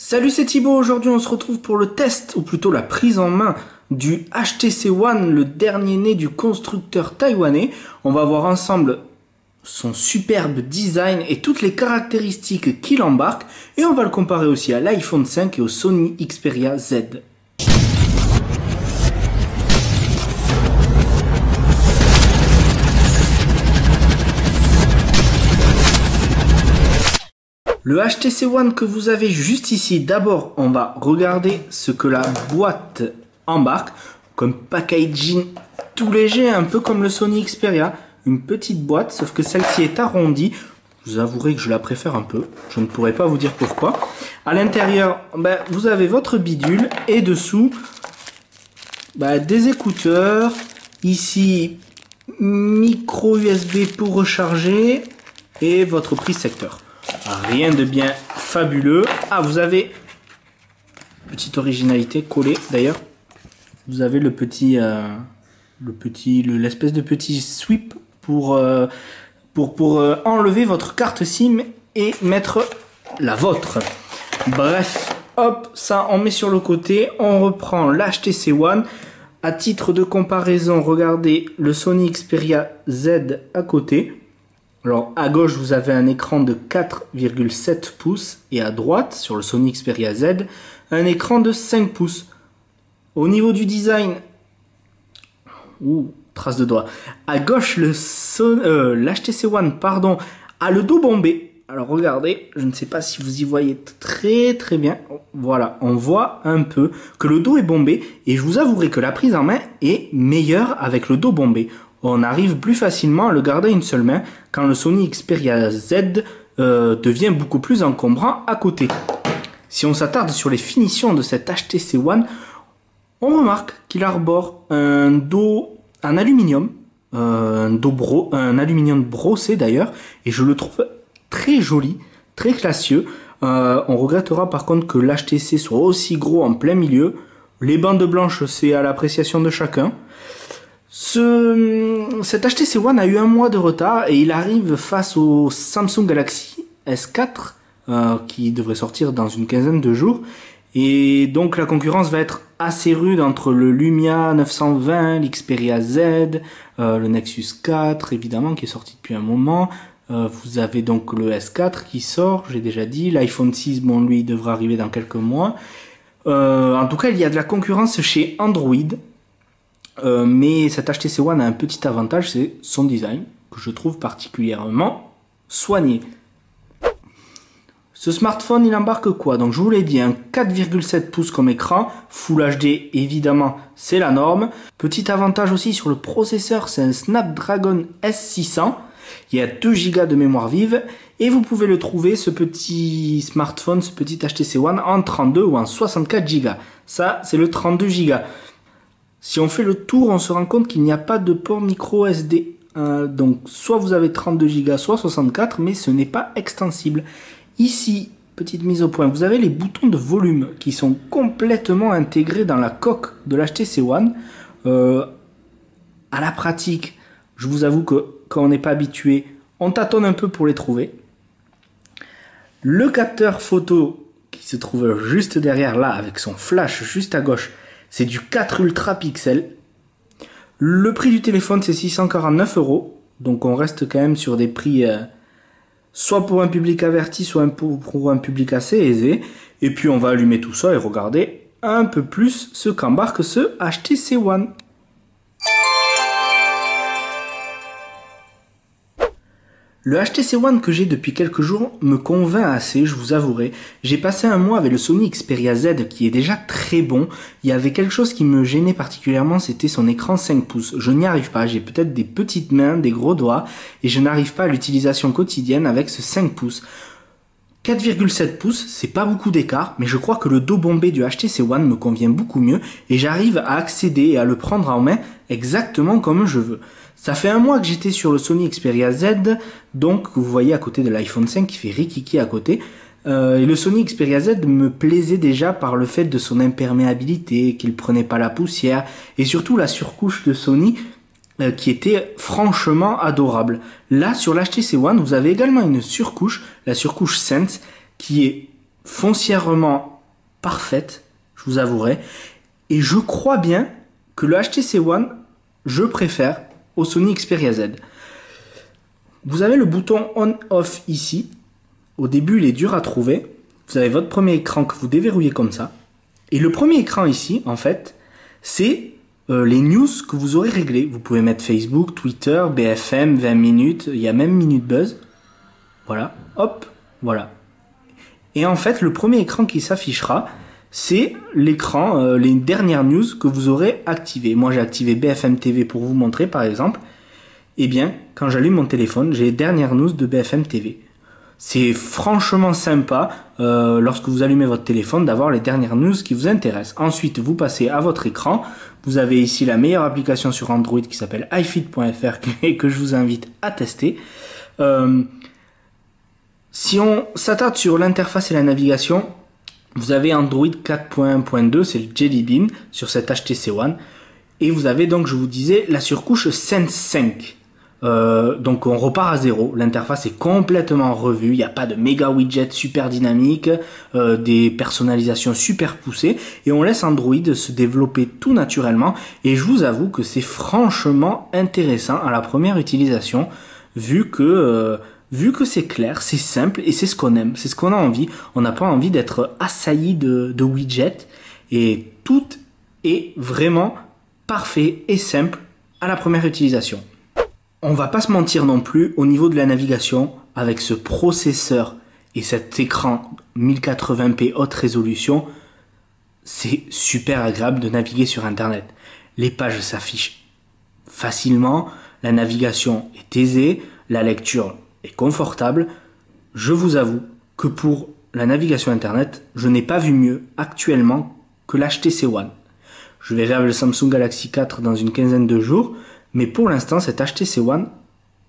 Salut, c'est Thibaut. Aujourd'hui on se retrouve pour le test, ou plutôt la prise en main du HTC One, le dernier né du constructeur taïwanais. On va voir ensemble son superbe design et toutes les caractéristiques qu'il embarque, et on va le comparer aussi à l'iPhone 5 et au Sony Xperia Z. Le HTC One que vous avez juste ici, d'abord on va regarder ce que la boîte embarque, comme packaging tout léger, un peu comme le Sony Xperia, une petite boîte, sauf que celle-ci est arrondie. Vous avouerez que je la préfère un peu, je ne pourrais pas vous dire pourquoi. À l'intérieur, vous avez votre bidule et dessous des écouteurs, ici micro USB pour recharger et votre prise secteur. Rien de bien fabuleux. Ah, vous avez petite originalité collée d'ailleurs. Vous avez l'espèce de petit sweep pour enlever votre carte SIM et mettre la vôtre. Bref, hop, ça on met sur le côté. On reprend l'HTC One. À titre de comparaison, regardez le Sony Xperia Z à côté. Alors à gauche vous avez un écran de 4,7 pouces et à droite sur le Sony Xperia Z un écran de 5 pouces. Au niveau du design, trace de doigt. À gauche l'HTC One a le dos bombé. Alors regardez, je ne sais pas si vous y voyez très bien. Voilà, on voit un peu que le dos est bombé et je vous avouerai que la prise en main est meilleure avec le dos bombé. On arrive plus facilement à le garder à une seule main quand le Sony Xperia Z devient beaucoup plus encombrant à côté. Si on s'attarde sur les finitions de cet HTC One, on remarque qu'il arbore un dos en aluminium, un aluminium brossé d'ailleurs, et je le trouve très joli, très classieux. On regrettera par contre que l'HTC soit aussi gros en plein milieu. Les bandes blanches, c'est à l'appréciation de chacun. Cet HTC One a eu un mois de retard et il arrive face au Samsung Galaxy S4 qui devrait sortir dans une quinzaine de jours. Et donc la concurrence va être assez rude entre le Lumia 920, l'Xperia Z, le Nexus 4 évidemment qui est sorti depuis un moment. Vous avez donc le S4 qui sort, j'ai déjà dit. L'iPhone 6, bon lui il devrait arriver dans quelques mois. En tout cas il y a de la concurrence chez Android. Mais cet HTC One a un petit avantage, c'est son design, que je trouve particulièrement soigné. Ce smartphone, il embarque quoi? Donc je vous l'ai dit, un 4,7 pouces comme écran, Full HD évidemment, c'est la norme. Petit avantage aussi sur le processeur, c'est un Snapdragon S600. Il y a 2 Go de mémoire vive et vous pouvez le trouver, ce petit smartphone, ce petit HTC One, en 32 ou en 64 Go. Ça, c'est le 32 Go. Si on fait le tour, on se rend compte qu'il n'y a pas de port micro SD. Donc soit vous avez 32 Go, soit 64, mais ce n'est pas extensible. Ici, petite mise au point, vous avez les boutons de volume qui sont complètement intégrés dans la coque de l'HTC One. À la pratique, je vous avoue que quand on n'est pas habitué, on tâtonne un peu pour les trouver. Le capteur photo qui se trouve juste derrière là, avec son flash juste à gauche, c'est du 4 Ultra pixels. Le prix du téléphone, c'est 649 €. Donc on reste quand même sur des prix soit pour un public averti, soit pour un public assez aisé. Et puis on va allumer tout ça et regarder un peu plus ce qu'embarque ce HTC One. Le HTC One que j'ai depuis quelques jours me convainc assez, je vous avouerai. J'ai passé un mois avec le Sony Xperia Z qui est déjà très bon. Il y avait quelque chose qui me gênait particulièrement, c'était son écran 5 pouces. Je n'y arrive pas, j'ai peut-être des petites mains, des gros doigts, et je n'arrive pas à l'utilisation quotidienne avec ce 5 pouces. 4,7 pouces, c'est pas beaucoup d'écart, mais je crois que le dos bombé du HTC One me convient beaucoup mieux et j'arrive à accéder et à le prendre en main exactement comme je veux. Ça fait un mois que j'étais sur le Sony Xperia Z, donc vous voyez à côté de l'iPhone 5 qui fait rikiki à côté. Et le Sony Xperia Z me plaisait déjà par le fait de son imperméabilité, qu'il prenait pas la poussière, et surtout la surcouche de Sony qui était franchement adorable. Là, sur l'HTC One, vous avez également une surcouche, la surcouche Sense, qui est foncièrement parfaite, je vous avouerai. Et je crois bien que le HTC One, je préfère au Sony Xperia Z. Vous avez le bouton on-off ici. Au début, il est dur à trouver. Vous avez votre premier écran que vous déverrouillez comme ça. Et le premier écran ici, en fait, c'est les news que vous aurez réglées. Vous pouvez mettre Facebook, Twitter, BFM, 20 minutes, il y a même Minute Buzz. Voilà, hop, voilà. Et en fait, le premier écran qui s'affichera, c'est l'écran, les dernières news que vous aurez activées. Moi, j'ai activé BFM TV pour vous montrer, par exemple. Eh bien, quand j'allume mon téléphone, j'ai les dernières news de BFM TV. C'est franchement sympa, lorsque vous allumez votre téléphone, d'avoir les dernières news qui vous intéressent. Ensuite, vous passez à votre écran. Vous avez ici la meilleure application sur Android qui s'appelle iFit.fr et que je vous invite à tester. Si on s'attarde sur l'interface et la navigation, vous avez Android 4.1.2, c'est le Jelly Bean sur cet HTC One. Et vous avez donc, je vous disais, la surcouche Sense 5. Donc on repart à zéro, l'interface est complètement revue, il n'y a pas de méga widget super dynamique, des personnalisations super poussées, et on laisse Android se développer tout naturellement, et je vous avoue que c'est franchement intéressant à la première utilisation, vu que c'est clair, c'est simple, et c'est ce qu'on aime, c'est ce qu'on a envie. On n'a pas envie d'être assailli de widgets, et tout est vraiment parfait et simple à la première utilisation. On va pas se mentir non plus, au niveau de la navigation, avec ce processeur et cet écran 1080p haute résolution, c'est super agréable de naviguer sur Internet. Les pages s'affichent facilement, la navigation est aisée, la lecture est confortable. Je vous avoue que pour la navigation Internet, je n'ai pas vu mieux actuellement que l'HTC One. Je verrai avec le Samsung Galaxy 4 dans une quinzaine de jours, mais pour l'instant, cet HTC One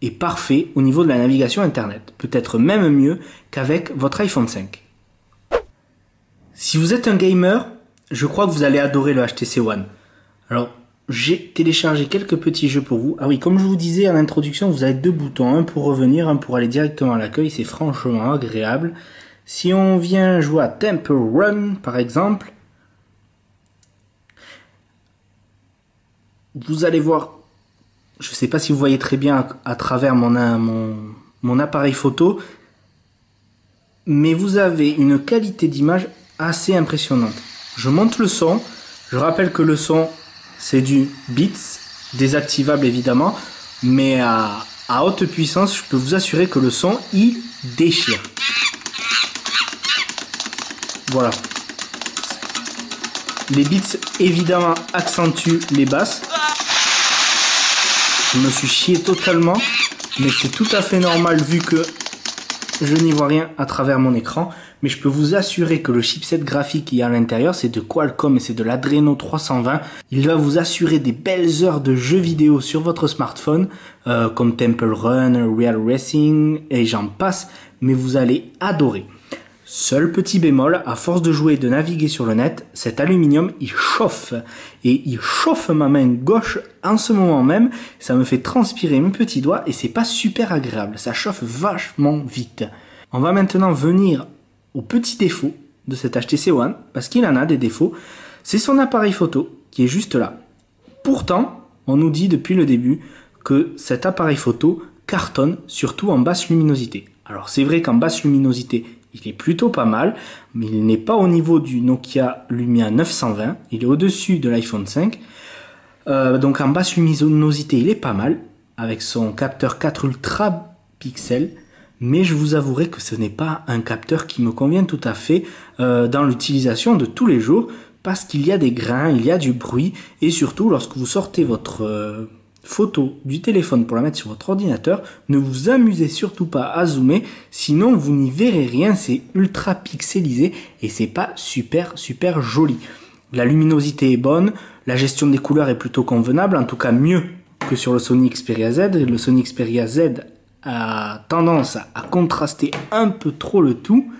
est parfait au niveau de la navigation Internet. Peut-être même mieux qu'avec votre iPhone 5. Si vous êtes un gamer, je crois que vous allez adorer le HTC One. Alors, j'ai téléchargé quelques petits jeux pour vous. Ah oui, comme je vous disais en introduction, vous avez deux boutons. Un pour revenir, un pour aller directement à l'accueil. C'est franchement agréable. Si on vient jouer à Temple Run, par exemple, vous allez voir... Je ne sais pas si vous voyez très bien à travers mon appareil photo, mais vous avez une qualité d'image assez impressionnante. Je monte le son, je rappelle que le son c'est du Beats, désactivable évidemment, mais à haute puissance, je peux vous assurer que le son il déchire. Voilà. Les Beats évidemment accentuent les basses. Je me suis chié totalement, mais c'est tout à fait normal vu que je n'y vois rien à travers mon écran. Mais je peux vous assurer que le chipset graphique qu'il y a à l'intérieur, c'est de Qualcomm et c'est de l'Adreno 320. Il va vous assurer des belles heures de jeux vidéo sur votre smartphone, comme Temple Run, Real Racing et j'en passe, mais vous allez adorer. Seul petit bémol, à force de jouer et de naviguer sur le net, cet aluminium il chauffe. Et il chauffe ma main gauche en ce moment même. Ça me fait transpirer mes petits doigts et c'est pas super agréable. Ça chauffe vachement vite. On va maintenant venir aux petits défauts de cet HTC One, parce qu'il en a des défauts. C'est son appareil photo qui est juste là. Pourtant, on nous dit depuis le début que cet appareil photo cartonne, surtout en basse luminosité. Alors c'est vrai qu'en basse luminosité, il est plutôt pas mal, mais il n'est pas au niveau du Nokia Lumia 920, il est au-dessus de l'iPhone 5. Donc en basse luminosité, il est pas mal, avec son capteur 4 ultra pixels, mais je vous avouerai que ce n'est pas un capteur qui me convient tout à fait dans l'utilisation de tous les jours, parce qu'il y a des grains, il y a du bruit, et surtout lorsque vous sortez votre photo du téléphone pour la mettre sur votre ordinateur, ne vous amusez surtout pas à zoomer, sinon vous n'y verrez rien, c'est ultra pixelisé et c'est pas super joli. La luminosité est bonne, la gestion des couleurs est plutôt convenable, en tout cas mieux que sur le Sony Xperia Z. Le Sony Xperia Z a tendance à contraster un peu trop le tout.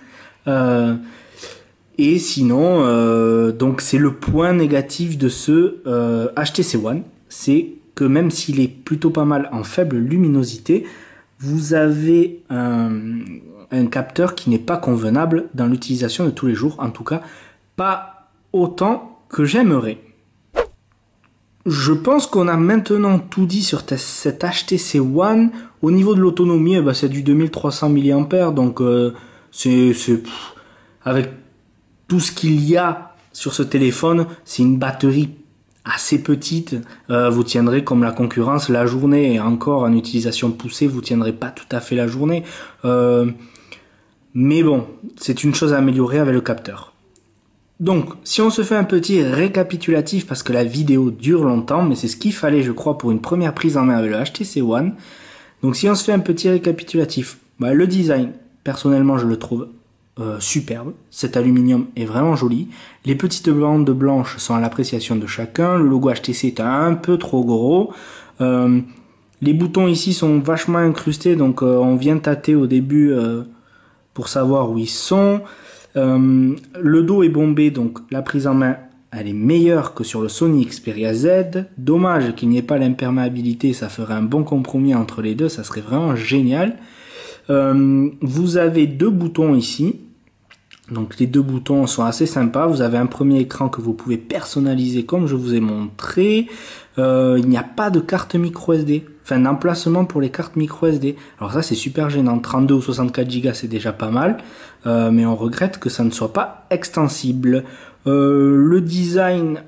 Et sinon, donc c'est le point négatif de ce HTC One, c'est que même s'il est plutôt pas mal en faible luminosité, vous avez un capteur qui n'est pas convenable dans l'utilisation de tous les jours, en tout cas pas autant que j'aimerais. Je pense qu'on a maintenant tout dit sur cet HTC One. Au niveau de l'autonomie, c'est du 2300 mAh, donc avec tout ce qu'il y a sur ce téléphone, c'est une batterie assez petite. Vous tiendrez comme la concurrence la journée, et encore en utilisation poussée, vous tiendrez pas tout à fait la journée. Mais bon, c'est une chose à améliorer avec le capteur. Donc, si on se fait un petit récapitulatif, parce que la vidéo dure longtemps, mais c'est ce qu'il fallait, je crois, pour une première prise en main avec le HTC One. Donc, si on se fait un petit récapitulatif, le design, personnellement, je le trouve superbe. Cet aluminium est vraiment joli. Les petites bandes blanches sont à l'appréciation de chacun. Le logo HTC est un peu trop gros. Les boutons ici sont vachement incrustés, donc on vient tâter au début pour savoir où ils sont. Le dos est bombé, donc la prise en main elle est meilleure que sur le Sony Xperia Z. Dommage qu'il n'y ait pas l'imperméabilité, ça ferait un bon compromis entre les deux, ça serait vraiment génial. Vous avez deux boutons ici, donc les deux boutons sont assez sympas. Vous avez un premier écran que vous pouvez personnaliser comme je vous ai montré. Il n'y a pas de carte micro SD, enfin d'emplacement pour les cartes micro SD. Alors ça c'est super gênant, 32 ou 64 Go c'est déjà pas mal, mais on regrette que ça ne soit pas extensible. Le design,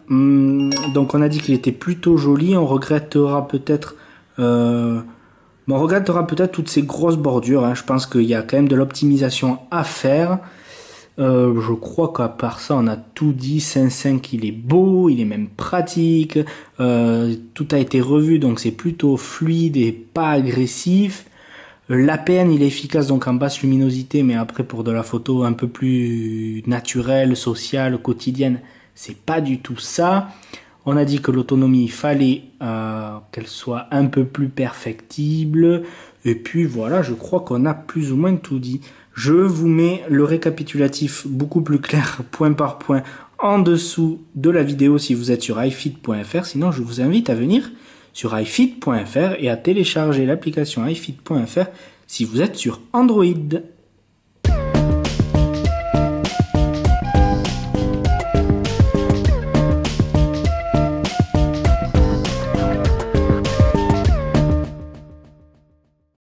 donc on a dit qu'il était plutôt joli, on regrettera peut-être toutes ces grosses bordures, hein. Je pense qu'il y a quand même de l'optimisation à faire. Je crois qu'à part ça on a tout dit. 5.5 il est beau, il est même pratique, tout a été revu donc c'est plutôt fluide et pas agressif. L'APN il est efficace donc en basse luminosité, mais après pour de la photo un peu plus naturelle, sociale, quotidienne, c'est pas du tout ça. On a dit que l'autonomie il fallait qu'elle soit un peu plus perfectible, et puis voilà, je crois qu'on a plus ou moins tout dit. Je vous mets le récapitulatif beaucoup plus clair, point par point, en dessous de la vidéo si vous êtes sur iFit.fr. Sinon, je vous invite à venir sur iFit.fr et à télécharger l'application iFit.fr si vous êtes sur Android.